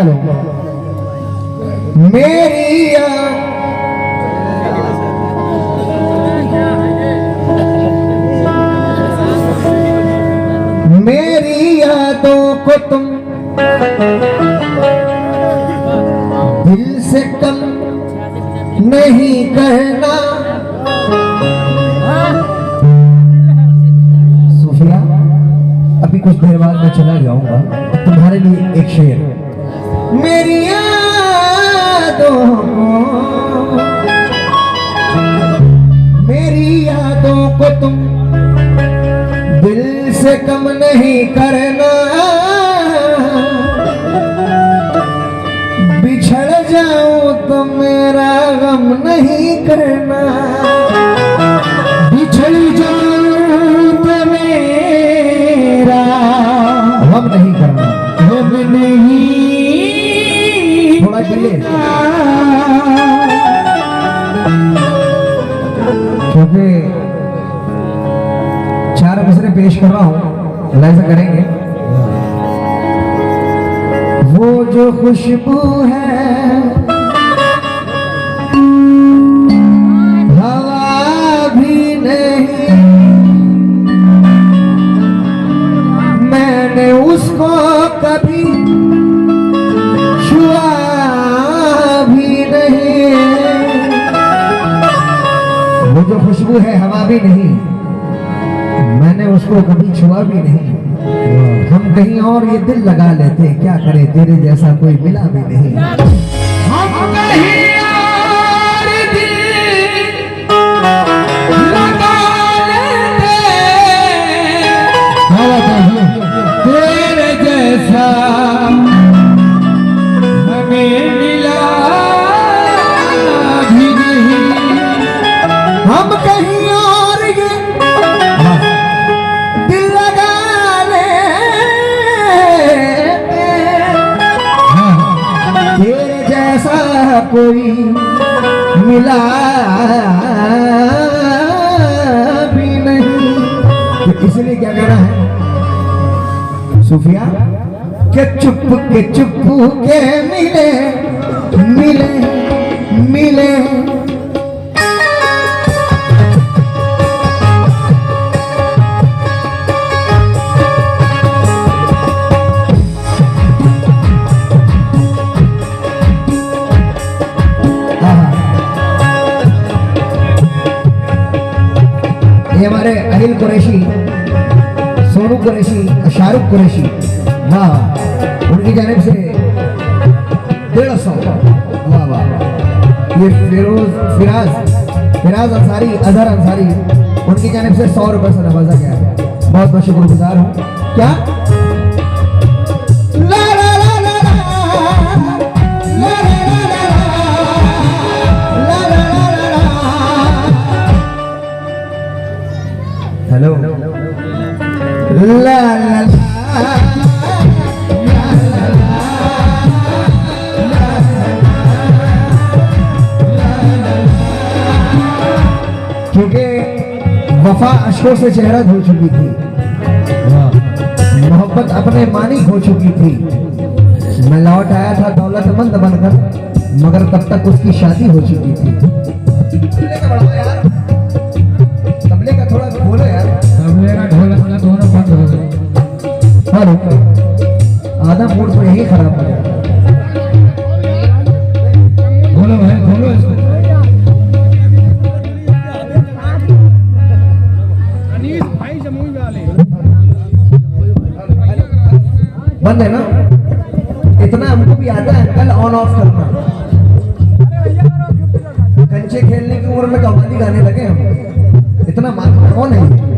Hello मेरी मेरी यादों को तुम दिल से कम नहीं करना। सूफिया, अभी कुछ देर बाद मैं चला जाऊंगा, तुम्हारे लिए एक शेर। मेरी यादों को तुम दिल से कम नहीं करना। बिछड़ जाऊं तो मेरा गम नहीं करना। बिछड़ जाऊं तो मेरा गम नहीं करना। गम नहीं थोड़ा चलिए, क्योंकि 4 मिसरे पेश कर रहा हूं, ऐसा करेंगे। वो जो खुशबू है हवा भी नहीं, मैंने उसको कभी छुआ भी नहीं। वो जो खुशबू है हवा भी नहीं, मैंने उसको कभी छुआ भी नहीं। हम कहीं और ये दिल लगा लेते, क्या करे तेरे जैसा कोई मिला भी नहीं। हम कहीं और दिल लगा लेते, तेरे जैसा हमें मिला भी नहीं। हम कहीं और ये कोई मिला भी नहीं। तो इसलिए क्या कहना है सूफिया के चुप के मिले मिले मिले। ये हमारे अनिल कुरैशी, सोनू कुरैशी, शाहरुख कुरैशी, वाह, उनकी जानिब से 150। वाह वाह। ये फिराज अंसारी, अजहर अंसारी, उनकी जानिब से 100 रुपए से नवाजा गया है। बहुत बहुत शुक्रगुजार हूँ। क्या हेलो ला ला क्योंकि वफा अश्कों से चेहरा धो चुकी थी, मोहब्बत अपने मानी हो चुकी थी। मैं लौट आया था दौलतमंद बनकर, मगर तब तक उसकी शादी हो चुकी थी। तबले का थोड़ा बोलो यार, तबले का ढोल वाला दोनों बंद हो गए। आधा मूड तो यही खराब हो गया। बोलो भाई, बोलो इसको। बंद है ना, इतना हमको भी आता है कल ऑन ऑफ करना। कंचे खेलने की उम्र में कव्वाली गाने लगे हम, इतना मात्र कौन है।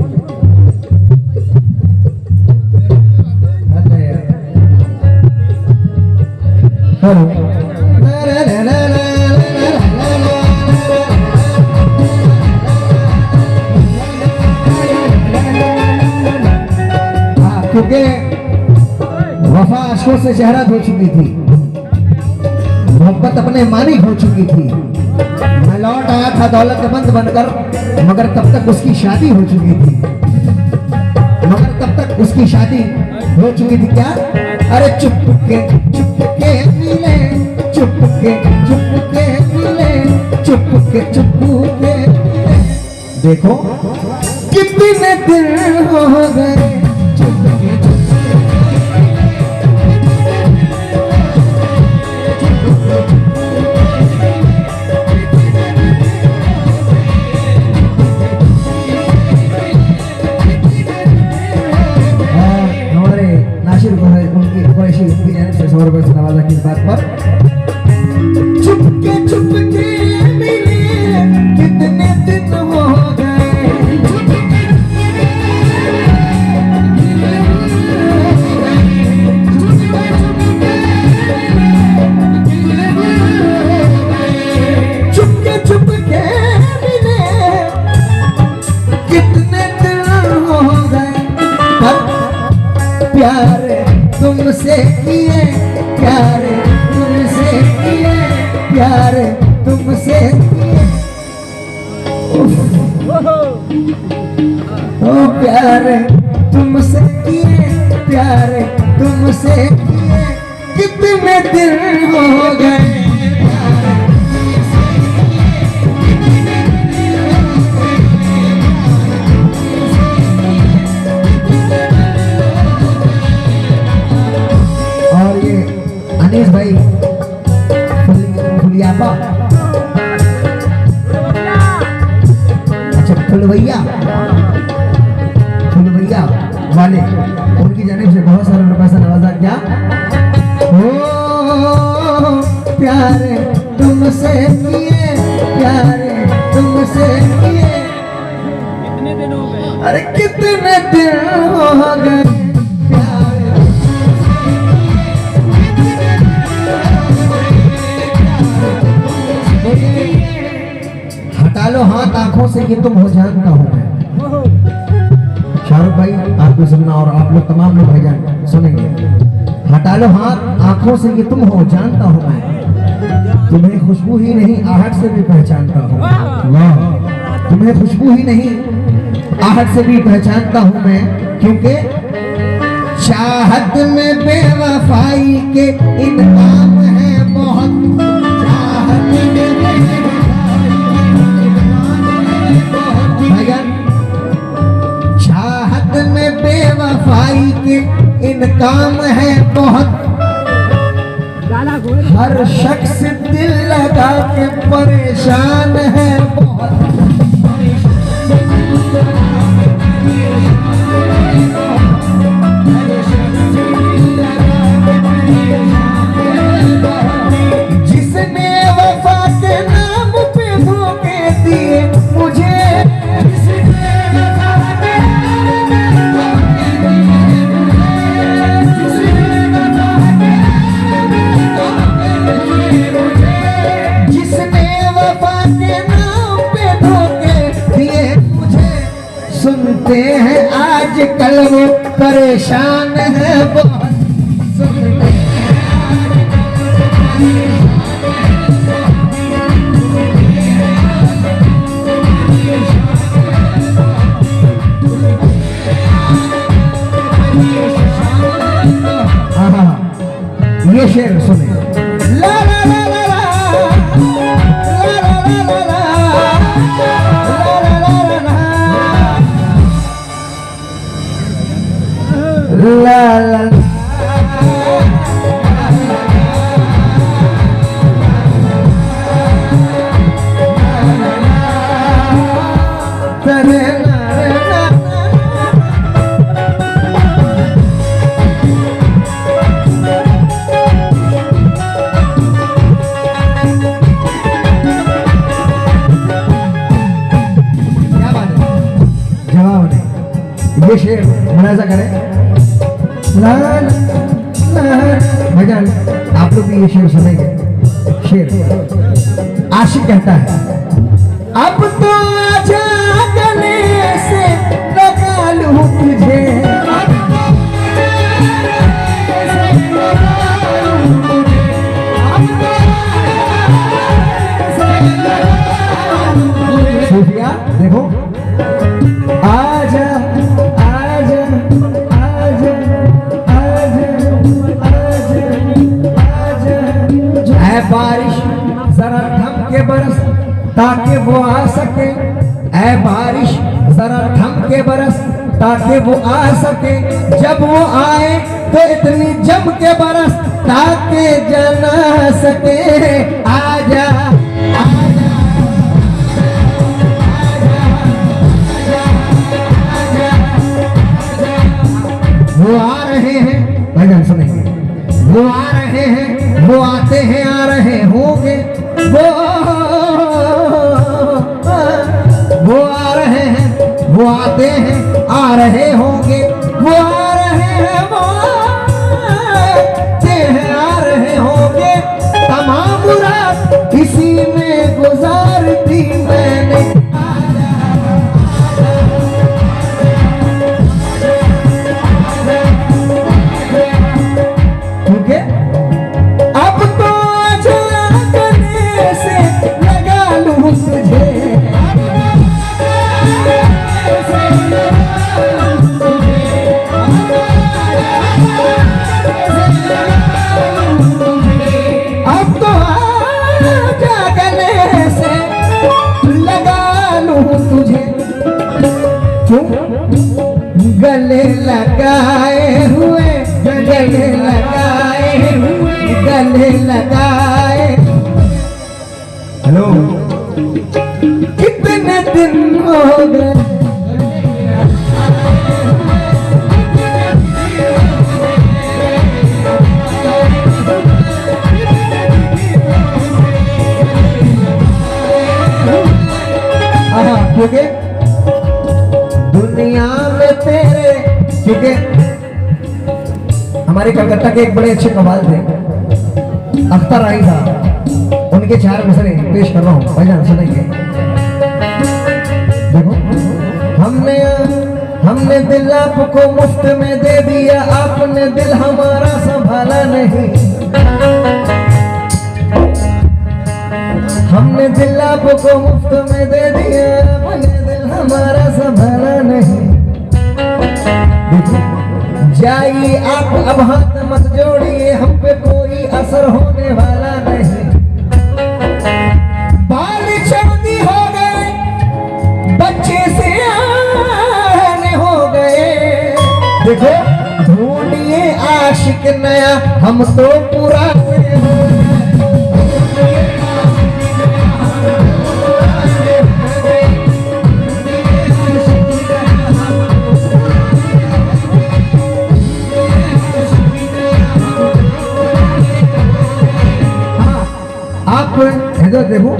क्योंकि वफा अश्कों से चेहरा धो चुकी थी, मोहब्बत अपने मानी हो चुकी थी। मैं लौट आया था दौलतमंद बनकर, मगर तब तक उसकी शादी हो चुकी थी। मगर तब तक उसकी शादी हो चुकी थी। क्या अरे चुपके चुपके मिले, चुपके चुपके मिले, चुपके चुपके मिले। देखो कितने दिन हो गए चुपके नवाजा की बात पर चुपके चुपके मिले, कितने दिन हो गए। चुपके चुपके मिले, कितने दिन हो गए। प्यार तुमसे किए, प्यार तुमसे किए, प्यार तुमसे किए। ओ प्यार तुमसे किए, प्यार तुमसे किए, कितने दिन हो गए। अनीस भाई फुलियापा, अच्छा फुलवैया वाले, उनकी जानिब से बहुत सारा रुपया से नवाजा। क्या हो प्यार तुमसे किए, प्यार तुमसे किए, कितने दिन हो गए। अरे कितने दिन हो गए। हटा लो हाथ आंखों से कि तुम हो जानता हूं मैं। शाहरुख भाई आपको सुनना और आप लोग तमाम लोग भाईजान सुनेंगे। हटा लो हाथ आंखों से कि तुम हो जानता हूं मैं। तुम्हें खुशबू ही नहीं आहट से भी पहचानता हूं। वाह, तुम्हें खुशबू ही नहीं आहट से भी पहचानता हूं मैं, क्योंकि चाहत में बेवफाई के इनाम है बहुत। चाहत में बेवफाई के इनकाम है बहुत। हर शख्स दिल लगा के परेशान है बहुत। जिसने वफा के नाम पे धोखे दिए मुझे, सुनते हैं आज कल वो परेशान है बहुत। सुनते ये शेर सुने। ला ला ला ला ला ला ला ला ला ला ला। ये शेर मुलाजा करें। भजन आप लोग भी ये शेर सुनेंगे। शेर आशिक कहता है, अब तो आजा गले से लगा लूं तुझे, सूफिया देखो, आजा आजा आजा आजा ताकि वो आ सके, ऐ बारिश जरा थम के बरस ताकि वो आ सके, जब वो आए तो इतनी जम के बरस ताकि जना सके। आजा आजा वो आ रहे हैं, भजन सुनेंगे। वो आ रहे हैं, वो आते हैं, आ रहे होंगे, वो आ रहे हैं, वो आते हैं, आ रहे होंगे, वो आ रहे हैं, वो आते हैं, आ रहे होंगे। तमाम रात इसी में गुजार दी मैंने। अब तो आजा गले से लगा लूं तुझे, अब तो आजा गले से लगा लूं तुझे। क्यों गले लगाए हुए, गले लगाए हुए, गले लगाए। हेलो, कितने दिन हो गए क्योंकि दुनिया में तेरे, क्योंकि हमारे कलकत्ता के एक बड़े अच्छे कव्वाल थे अख्तर आई साहब, उनके 4 मिसरे पेश कर रहा हूँ, भाईजान सुनेंगे। देखो, हमने दिल आपको मुफ्त में दे दिया, आपने दिल हमारा संभाला नहीं। हमने दिल आपको मुफ्त में दे दिया, आपने दिल हमारा संभाला नहीं। जाइए आप अब हाथ मत जोड़िए, हम पे कोई असर होने वाला नहीं। बाल शादी हो गए, बच्चे से आने हो गए। देखो ढूंढिए आशिक नया, हम तो पुराने हो गए। इधर देखो,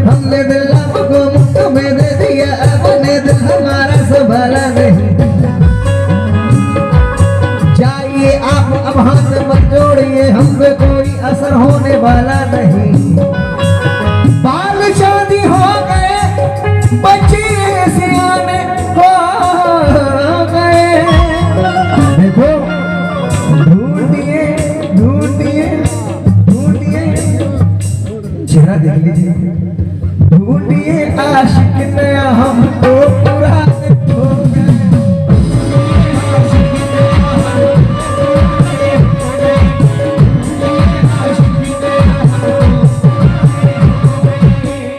हमने दिल आपको मुफ्त में दे दिया, अपने दिल हमारा संभाला नहीं। जाइए आप अब हाथ मत जोड़िए, हम पे कोई असर होने वाला नहीं। बाल शादी हो गए, बच्चे सियाने हो गए। देखो ढूंढिए ढूंढिए ढूंढिए, चेहरा देख लीजिए, ढूंढिए आशिक नया, हम तो पुराने हो गए।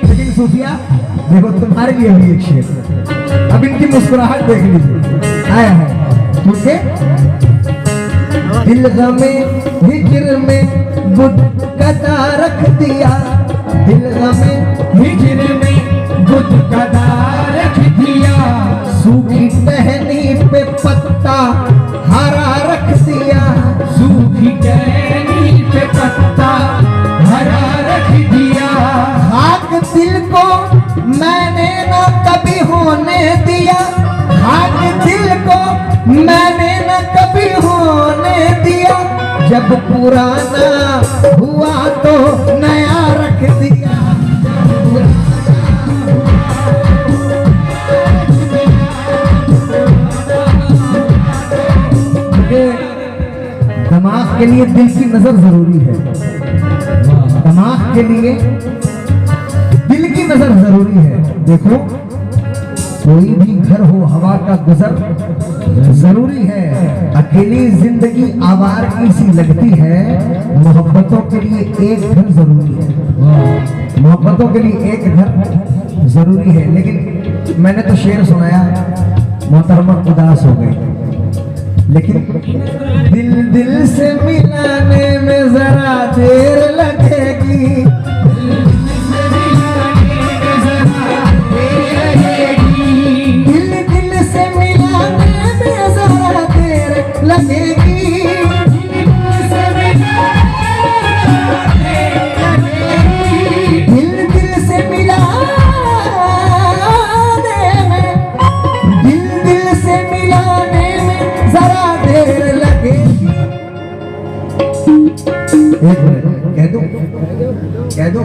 लेकिन सूफिया देखो, तुम्हारे लिए भी एक शेर, अब इनकी मुस्कुराहट देख लीजिए, आया है। क्योंकि दिल गमे हिजर में बुध कदा रख दिया, दिल गमे हिजर में बुध कदा रख दिया। सूखी टहनी पे पत्ता हरा रख दिया, सूखी टहनी पे पत्ता हरा रख दिया। खाक दिल को मैंने न कभी होने दिया, खाक दिल को मैंने न कभी होने दिया। जब पुराना हुआ तो नया रख दिया। दिमाग के लिए दिल की नजर जरूरी है, दिमाग के लिए दिल की नजर जरूरी है। देखो कोई भी घर हो हवा का गुजर, जरूरी है। अकेली जिंदगी आवार की सी लगती है, मोहब्बतों के लिए एक घर जरूरी है। मोहब्बतों के लिए एक घर जरूरी है। लेकिन मैंने तो शेर सुनाया, मोहतरमा उदास हो गई। लेकिन दिल दिल से मिलाने में जरा देर लगेगी, लगेगी, दिल दिल से मिलाने में जरा देर लगेगी। एक मिनट कह दो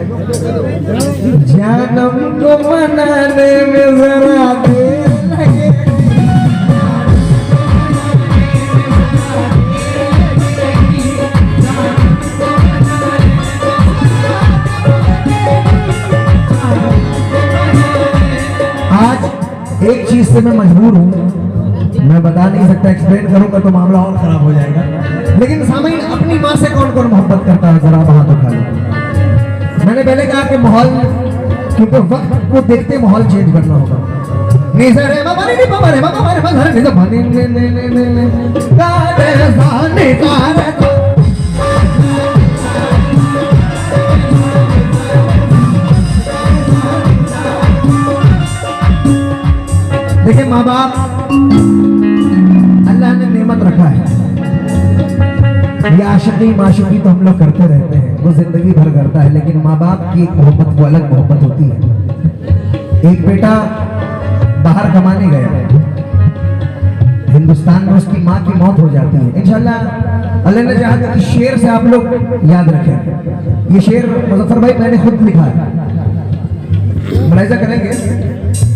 जानम को मनाने में जरा देर लगेगी। एक चीज से मैं मजबूर हूँ, मैं बता नहीं सकता, एक्सप्लेन करूंगा तो मामला और खराब हो जाएगा। लेकिन सामईन, अपनी माँ से कौन कौन मोहब्बत करता है, जरा हाथ उठा लो। मैंने पहले कहा कि माहौल, क्योंकि वक्त को देखते माहौल चेंज करना होगा। देखिए माँ बाप अल्लाह ने नेमत रखा है, ये आशिकी माशुकी तो हम लोग करते रहते हैं, वो जिंदगी भर करता है। लेकिन माँ बाप की एक मोहब्बत, वो अलग मोहब्बत होती है। एक बेटा बाहर कमाने गया, हिंदुस्तान में उसकी माँ की मौत हो जाती है। इंशाल्लाह अल्लाह ने चाहा कि शेर से आप लोग याद रखें। ये शेर मुजफ्फर भाई मैंने खुद लिखा है, मुलाहिजा करेंगे।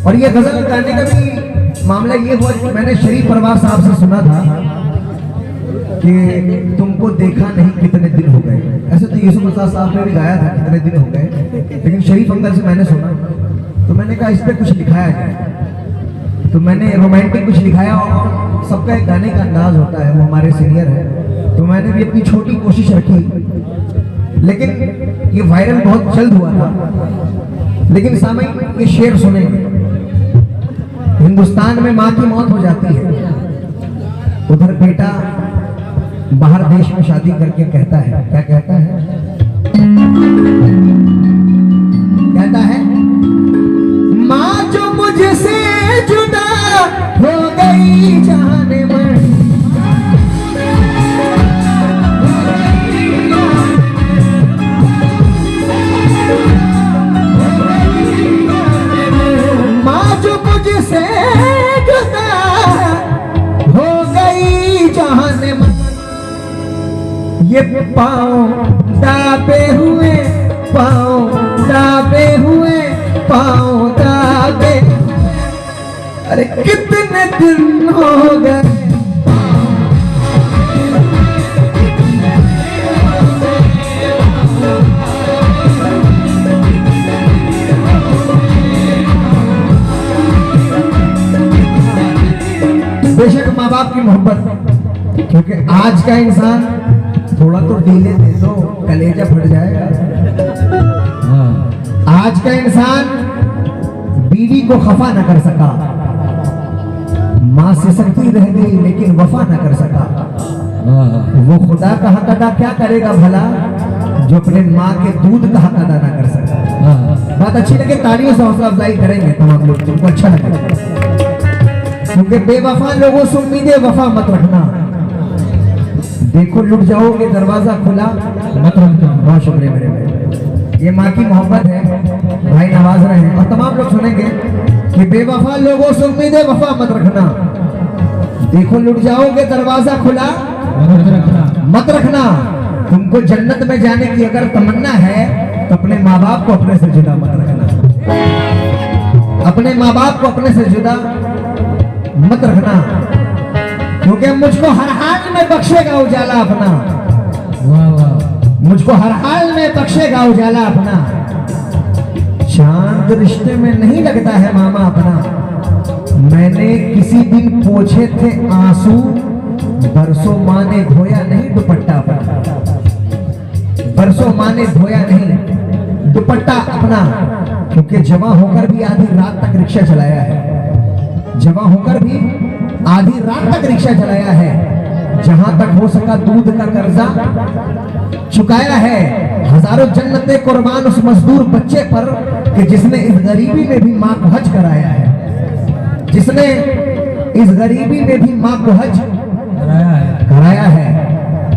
और ये गजल गाने का भी मामला ये हुआ कि मैंने शरीफ परवार साहब से सुना था कि तुमको देखा नहीं कितने दिन हो गए। ऐसे तो यूसुफ मुसा साहब ने भी गाया था कितने दिन हो गए, लेकिन शरीफ अंकल से मैंने सुना तो मैंने कहा इस पे कुछ लिखाया जाए। तो मैंने रोमांटिक कुछ लिखाया, और सबका एक गाने का अंदाज होता है, वो हमारे सीनियर है, तो मैंने भी अपनी छोटी कोशिश रखी। लेकिन ये वायरल बहुत जल्द हुआ था। लेकिन सामईन, ये शेर सुनेंगे। हिंदुस्तान में माँ की मौत हो जाती है, उधर बेटा बाहर देश में शादी करके कहता है, क्या कहता है? कहता है, माँ जो मुझसे जुदा हो गई जाने मन, से जुदा हो गई जहान मन, ये पाँव दाबे हुए, पाँव दाबे हुए, पाँव दाबे, अरे कितने दिन हो गए। बेशक माँ बाप की मोहब्बत, क्योंकि आज का इंसान थोड़ा तो ढीले दे दो कलेजा फट जाएगा। आज का इंसान बीवी को खफा न कर सका, माँ से सख्ती रह गई लेकिन वफा न कर सका। वो खुदा का हक अदा क्या करेगा भला, जो अपने माँ के दूध का हक अदा न कर सका। बात अच्छी लगे तालियों से हौसला अफजाई करेंगे तमाम लोग, तुमको अच्छा लगे। क्योंकि बेवफा लोगों से उम्मीदें वफा मत रखना, देखो लुट जाओगे दरवाजा खुला मत रखना। बहुत शुक्रिया मेरे भाई, ये माँ की मोहब्बत है, भाई नवाज रहे हैं। और तमाम लोग सुनेंगे कि बेवफा लोगों से उम्मीदें वफा मत रखना, देखो लुट जाओगे दरवाजा खुला मत रखना। तुमको जन्नत में जाने की अगर तमन्ना है तो अपने माँ बाप को अपने से जुदा मत रखना, अपने माँ बाप को अपने से जुदा मत रखना, क्योंकि मुझको हर हाल में बख्शेगा उजाला अपना। वाह वाह, मुझको हर हाल में बख्शेगा उजाला अपना। चांद रिश्ते में नहीं लगता है मामा अपना, मैंने किसी दिन पोछे थे आंसू, बरसों माँ ने धोया नहीं दुपट्टा अपना, बरसों माँ ने धोया नहीं दुपट्टा अपना, क्योंकि जमा होकर भी आधी रात तक रिक्शा चलाया है, जमा होकर भी आधी रात तक रिक्शा चलाया है, जहां तक हो सका दूध का कर्जा चुकाया है, हजारों जन्नतें कुर्बान उस मजदूर बच्चे पर कि जिसने इस गरीबी में भी माँ को हज कराया है, जिसने इस गरीबी में भी माँ को हज कराया है।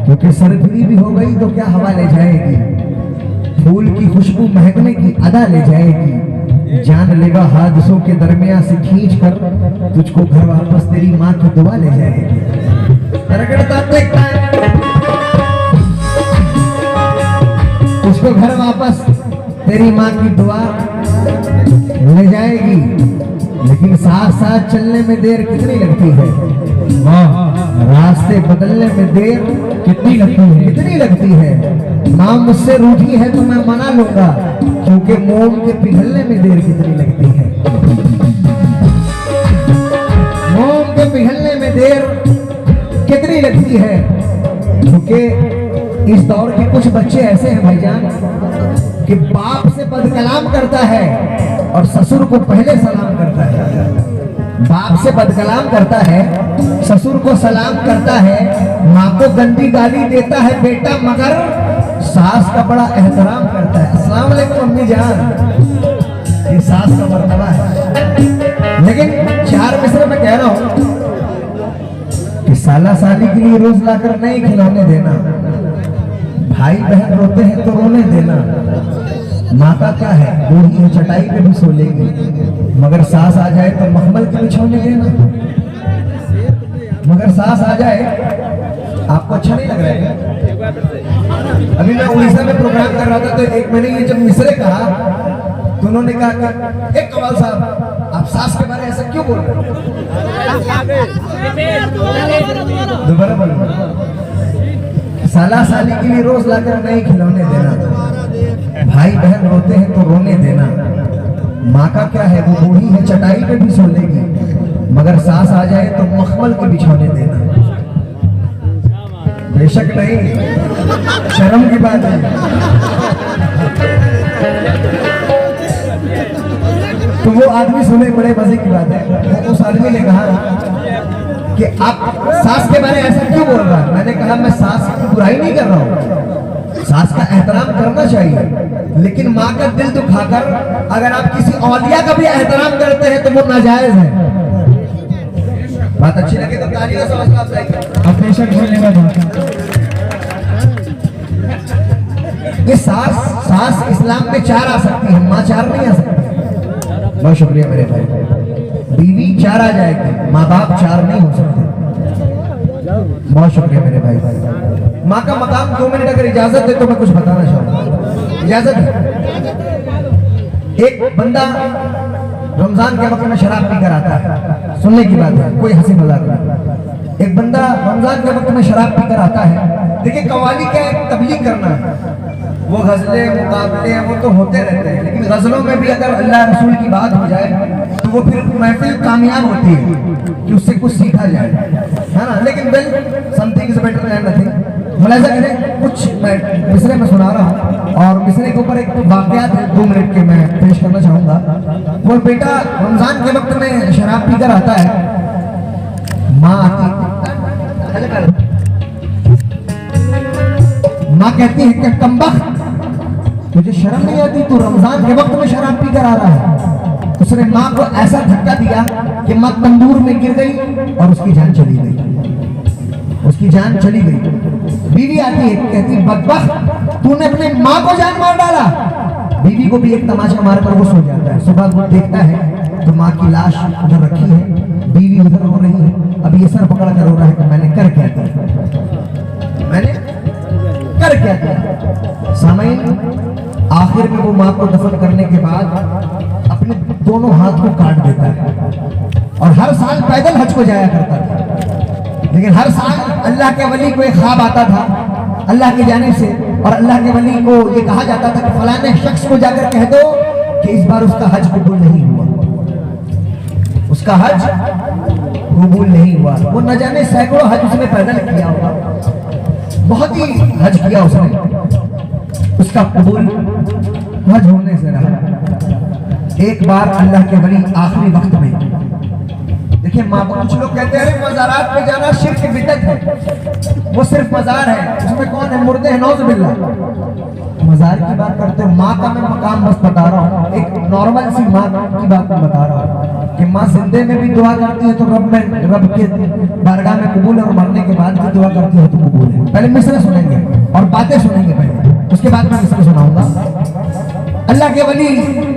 क्योंकि सरफरी भी हो गई तो क्या हवा ले जाएगी, फूल की खुशबू महकने की अदा ले जाएगी, जान लेगा हादसों के दरमियान से खींच कर तुझको घर वापस तेरी माँ की दुआ ले जाएगी। उसको घर वापस तेरी माँ की दुआ ले जाएगी। लेकिन साथ साथ चलने में देर कितनी लगती है, रास्ते बदलने में देर कितनी लगती है। माँ मुझसे रूठी है तो मैं मना लूंगा, क्योंकि मोम के पिघलने में देर कितनी लगती है, मोम के पिघलने में देर कितनी लगती है। क्योंकि इस दौर के कुछ बच्चे ऐसे हैं भाईजान कि बाप से बदकलाम करता है और ससुर को पहले सलाम करता है, बाप से बदकलाम करता है, ससुर को सलाम करता है, माँ को गंदी गाली देता है बेटा, मगर सास का बड़ा एहतराम करता है। अस्सलाम वालेकुम अम्मी जान, ये सास का मर्तबा है। लेकिन 4 मिसरे में कह रहा हूं कि साला साली के लिए रोज लाकर नहीं खिलौने देना, भाई बहन रोते हैं तो रोने देना। माता क्या है, बूढ़ी है चटाई पे भी सो लेगी, मगर सास आ जाए तो मखमल के बिछौने देना, मगर सास आ जाए। आपको अच्छा नहीं लग रहा है? अभी मैं उड़ीसा में प्रोग्राम कर रहा था तो एक मैंने ये जब मिसरे कहा तो उन्होंने कहा कि एक कमाल साहब आप सास के बारे में ऐसा क्यों बोल रहे हो? दोबारा बोलो। साला साली के लिए रोज लाकर नहीं खिलौने देना, भाई बहन रोते हैं तो रोने देना। माँ का क्या है, वो बूढ़ी है चटाई पे भी सो लेगी, मगर सास आ जाए तो मखमल के बिछौने देना। बेशक नहीं, शर्म की बात है। तो वो आदमी सुने, बड़े मजे की बात है। उस आदमी ने कहा कि आप सास के बारे में ऐसा क्यों बोल रहा है? मैंने कहा मैं सास की बुराई नहीं कर रहा हूँ, सास का एहतराम करना चाहिए, लेकिन माँ का दिल दुखाकर अगर आप किसी औलिया का भी एहतराम करते हैं तो वो नाजायज है। बात अच्छी लगे तो ताली का समझ आप जाएंगे। अब बेशक बोलने का ये सास इस्लाम में 4 आ सकती है, माँ 4 नहीं आ सकती। बहुत शुक्रिया मेरे भाई। बीवी 4 आ जाएगी, माँ बाप 4 नहीं हो सकते। बहुत शुक्रिया मेरे भाई। माँ का मकाम 2 मिनट अगर इजाजत है तो मैं कुछ बताना चाहूंगा, इजाजत है? एक बंदा रमजान के वक्त में शराब पीकर आता है, सुनने की बात है, कोई हंसी मजाक नहीं। एक बंदा रमजान के वक्त में शराब पीकर आता है। देखिए कव्वाली क्या है, तबलीग करना है, वो गजलें मुकाबले हैं वो तो होते रहते हैं, लेकिन गजलों में भी अगर अल्लाह रसूल की बात हो जाए तो वो फिर महफिल कामयाब होती है कि उससे कुछ सीखा जाए, है ना। लेकिन well something is better than nothing. मुलाहिजा करें, कुछ मैं मिसरे में सुना रहा हूँ और मिसरे के ऊपर एक वाकयात है 2 मिनट के मैं पेश करना चाहूंगा। वो बेटा रमजान के वक्त में शराब पीकर आता है, माँ आती, माँ कहती है कि कमबख्त तुझे शर्म नहीं आती, तू रमजान के वक्त में शराब पी कर आ रहा है। उसने माँ को ऐसा धक्का दिया कि माँ तंदूर में गिर गई और उसकी जान चली गई, उसकी जान चली गई। बीवी आती है, कहती बदबख्त तूने अपने माँ को जान मार डाला। बीवी को भी एक तमाचा मारकर वो सो जाता है। सुबह वो देखता है तो माँ की लाश उधर रखी है, बीवी उधर हो रही है। अब ये सर पकड़ कर हो रहा है कि मैंने कर क्या दिया, मैंने कर क्या दिया। सामईन आखिर में वो माँ को दफन करने के बाद अपने दोनों हाथ को काट देता है और हर साल पैदल हज को जाया करता था। लेकिन हर साल अल्लाह के वली को एक ख्वाब आता था अल्लाह की जानिब से, और अल्लाह के वली को ये कहा जाता था कि फलाने शख्स को जाकर कह दो कि इस बार उसका हज कबूल नहीं हुआ। उसका हज कबूल नहीं हुआ। वो न जाने सैकड़ों हज उसने पैदल किया होगा, बहुत ही हज किया उसने, उसका कबूल हज होने से रहा। एक बार अल्लाह के वली आखिरी वक्त में, देखिए कुछ लोग कहते हैं मज़ारात पे जाना शिर्क बिदअत है, वो सिर्फ मज़ार है, उसमें कौन है, मुर्दे हैं, नौज़ बिल्लाह। मज़ार की बात करते हो, माँ का मैं मकाम बस बता रहा हूँ, एक नॉर्मल सी माँ की बात मैं बता रहा हूँ कि माँ जिंदे में भी दुआ करती है तो रब के बारगाह में कबूल है, और मरने के बाद भी दुआ करती है तो कबूल है। पहले मिसरे सुनेंगे और बातें सुनेंगे पहले, उसके बाद मैं मिसरे सुनाऊंगा। अल्लाह के वली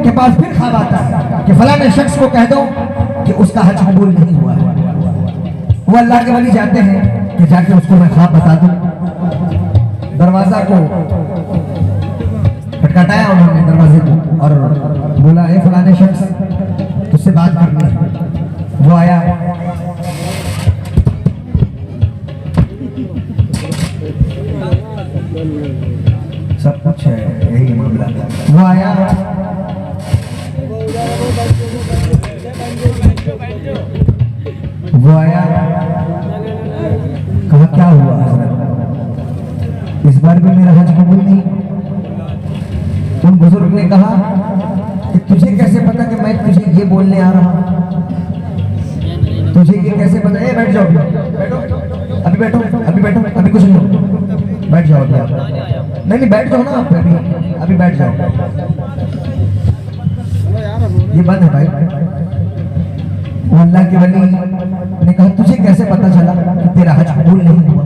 के पास फिर ख्वाब आता है कि फलाने शख्स को कह दो कि उसका हज कबूल नहीं हुआ है। वो अल्लाह के वली जाते हैं कि जाके उसको मैं ख्वाब बता दूं। दरवाजा को खटखटाया उन्होंने दरवाजे को और बोला, ए फलाने शख्स, तुझसे बात करनी है। वो आया, सब कुछ है, यही मामला। वो आया, कहा क्या हुआ इस बार भी मेरा हज कबूल नहीं। उन बुजुर्ग ने कहा कि तुझे कैसे पता कि मैं तुझे ये बोलने आ रहा हूं, तुझे ये कैसे पता? बैठ जाओ, अभी बैठो, अभी बैठो, अभी कुछ नहीं, बैठ जाओ अभी आप। नहीं बैठ जाओ ना आप, अभी बैठ जाओ, ये बंद है भाई। वो अल्लाह के वली ने कहा तुझे कैसे पता चला कि तेरा हज कबूल नहीं हुआ?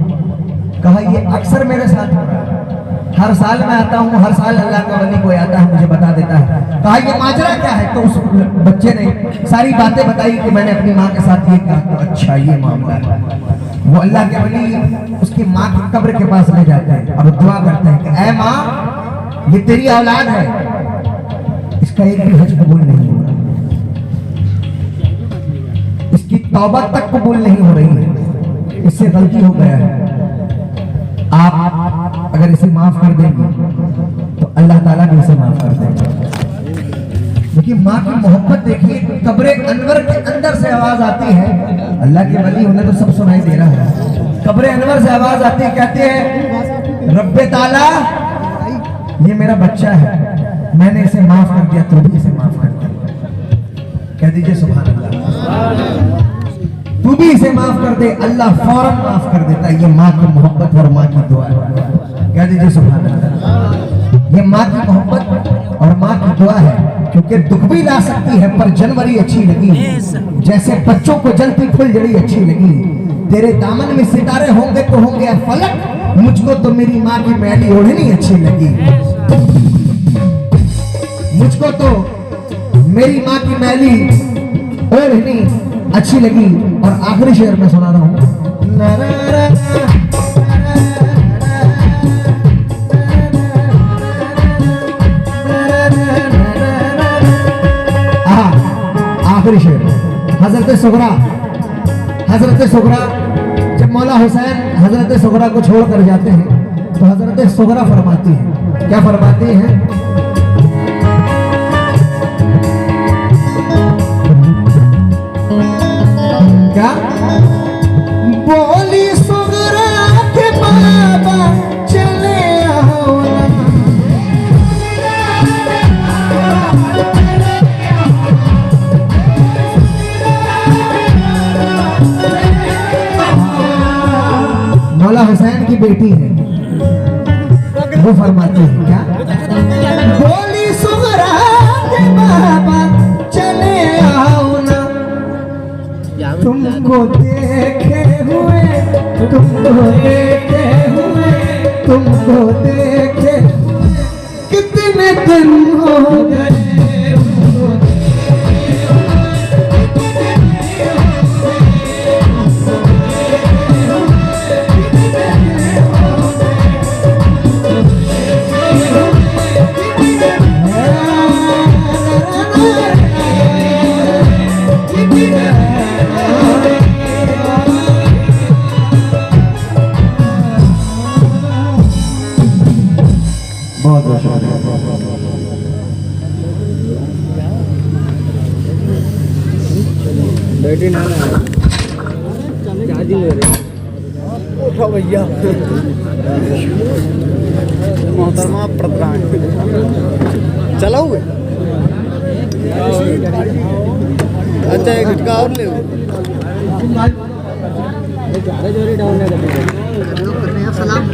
कहा ये अक्सर मेरे साथ हो रहा है, हर साल मैं आता हूँ, हर साल अल्लाह का वली कोई आता है मुझे बता देता है। कहा ये माजरा क्या है? तो उस बच्चे ने सारी बातें बताई कि मैंने अपनी माँ के साथ ये कहा। तो अच्छा ये मामला है। वो अल्लाह के वली उसकी माँ की कब्र के पास ले जाते हैं और दुआ करते हैं कि ऐ माँ, ये तेरी औलाद है, इसका एक भी हज कबूल नहीं हो रहा, इसकी तौबा तक कबूल नहीं हो रही है, इससे गलती हो गया है, आप अगर इसे माफ कर देंगे तो अल्लाह ताला भी इसे माफ कर देगा। देखिए माँ की मोहब्बत देखिए, कब्रे अनवर के अंदर से आवाज आती है, अल्लाह के वली उन्हें तो सब सुनाई दे रहा है, कब्रे अनवर से आवाज आती है, कहते हैं रब्बे ताला ये मेरा बच्चा है, मैंने इसे माफ कर दिया, तू भी इसे माफ कर दे। कह दीजिए सुभान अल्लाह, तू भी इसे माफ कर दे, अल्लाह फौरन माफ कर देता है। ये माँ की मोहब्बत और माँ की दुआ है। कह दीजिए सुभान अल्लाह। ये माँ की मोहब्बत और माँ की दुआ है, क्योंकि दुख भी ला सकती है पर जनवरी अच्छी लगी, जैसे बच्चों को जलती फुलझड़ी अच्छी लगी, तेरे दामन में सितारे होंगे तो होंगे फलक, मुझको तो मेरी माँ की मैली ओढ़नी अच्छी लगी, मुझको तो मेरी माँ की मैली ओढ़नी अच्छी लगी। और आखिरी शेर में सुना रहा हूं, आखिरी शेर हजरत सुगरा जब मौला हुसैन हजरत सुगरा को छोड़ कर जाते हैं तो हजरत सुगरा फरमाती है, क्या फरमाती है? क्या बोली सुगरा के बाबा चले आओ ना, मौला हुसैन की बेटी है, वो फरमाती है क्या? बोली सुगरा के बाबा चले आओ ना, तुमको देखे हुए, तुमको देखे हुए, तुमको देखे कितने दिन हो गए, बहुत बहुत शुक्रिया। उठो भैया मोहतरमा प्रधान चलाओ अच्छा एक झटका और ले सलाम